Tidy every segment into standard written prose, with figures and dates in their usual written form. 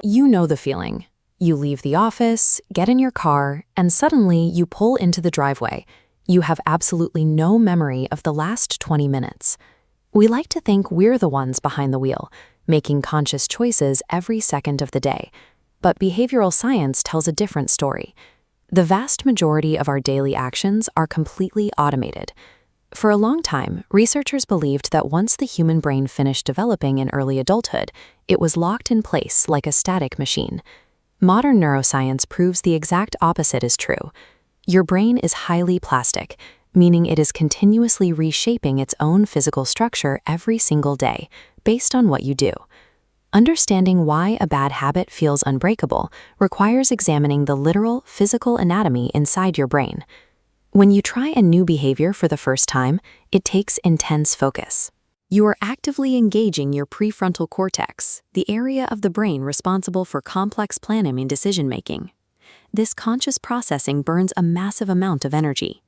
You know the feeling. You leave the office, get in your car, and suddenly you pull into the driveway. You have absolutely no memory of the last 20 minutes. We like to think we're the ones behind the wheel, making conscious choices every second of the day. But behavioral science tells a different story. The vast majority of our daily actions are completely automated. For a long time, researchers believed that once the human brain finished developing in early adulthood, it was locked in place like a static machine. Modern neuroscience proves the exact opposite is true. Your brain is highly plastic, meaning it is continuously reshaping its own physical structure every single day, based on what you do. Understanding why a bad habit feels unbreakable requires examining the literal physical anatomy inside your brain. When you try a new behavior for the first time, it takes intense focus. You are actively engaging your prefrontal cortex, the area of the brain responsible for complex planning and decision-making. This conscious processing burns a massive amount of energy.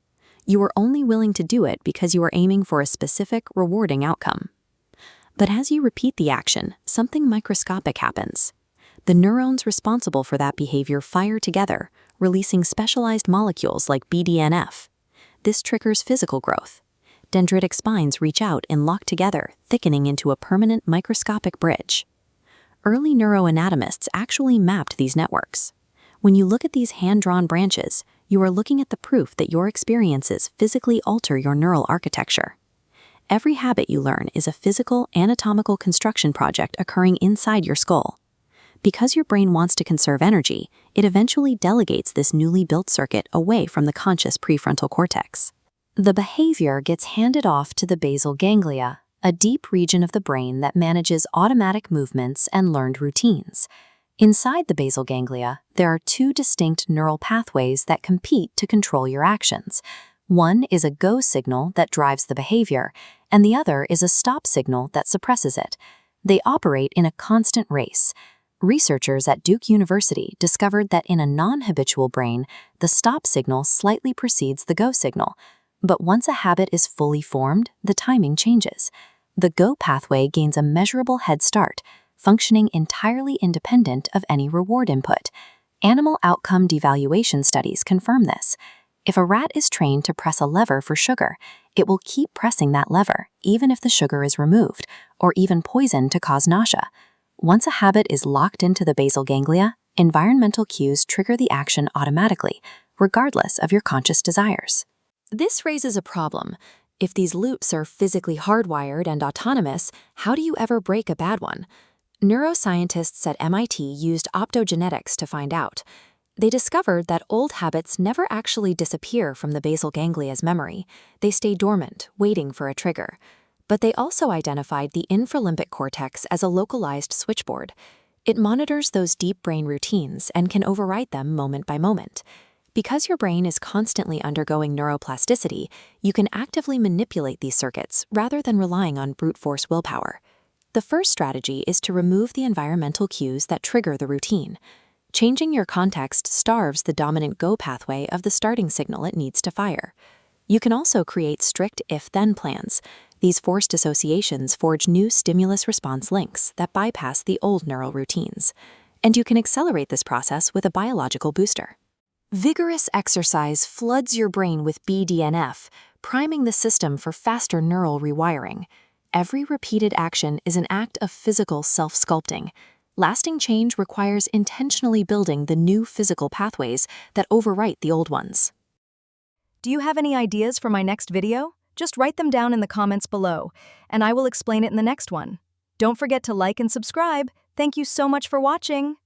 You are only willing to do it because you are aiming for a specific, rewarding outcome. But as you repeat the action, something microscopic happens. The neurons responsible for that behavior fire together, releasing specialized molecules like BDNF. This triggers physical growth. Dendritic spines reach out and lock together, thickening into a permanent microscopic bridge. Early neuroanatomists actually mapped these networks. When you look at these hand-drawn branches, you are looking at the proof that your experiences physically alter your neural architecture. Every habit you learn is a physical, anatomical construction project occurring inside your skull. Because your brain wants to conserve energy, it eventually delegates this newly built circuit away from the conscious prefrontal cortex. The behavior gets handed off to the basal ganglia, a deep region of the brain that manages automatic movements and learned routines. Inside the basal ganglia, there are two distinct neural pathways that compete to control your actions. One is a go signal that drives the behavior, and the other is a stop signal that suppresses it. They operate in a constant race. Researchers at Duke University discovered that in a non-habitual brain, the stop signal slightly precedes the go signal. But once a habit is fully formed, the timing changes. The go pathway gains a measurable head start, functioning entirely independent of any reward input. Animal outcome devaluation studies confirm this. If a rat is trained to press a lever for sugar, it will keep pressing that lever, even if the sugar is removed, or even poisoned to cause nausea. Once a habit is locked into the basal ganglia, environmental cues trigger the action automatically, regardless of your conscious desires. This raises a problem. If these loops are physically hardwired and autonomous, how do you ever break a bad one? Neuroscientists at MIT used optogenetics to find out. They discovered that old habits never actually disappear from the basal ganglia's memory. They stay dormant, waiting for a trigger. But they also identified the infralimbic cortex as a localized switchboard. It monitors those deep brain routines and can override them moment by moment. Because your brain is constantly undergoing neuroplasticity, you can actively manipulate these circuits rather than relying on brute force willpower. The first strategy is to remove the environmental cues that trigger the routine. Changing your context starves the dominant go pathway of the starting signal it needs to fire. You can also create strict if-then plans. These forced associations forge new stimulus-response links that bypass the old neural routines. And you can accelerate this process with a biological booster. Vigorous exercise floods your brain with BDNF, priming the system for faster neural rewiring. Every repeated action is an act of physical self-sculpting. Lasting change requires intentionally building the new physical pathways that overwrite the old ones. Do you have any ideas for my next video? Just write them down in the comments below, and I will explain it in the next one. Don't forget to like and subscribe. Thank you so much for watching.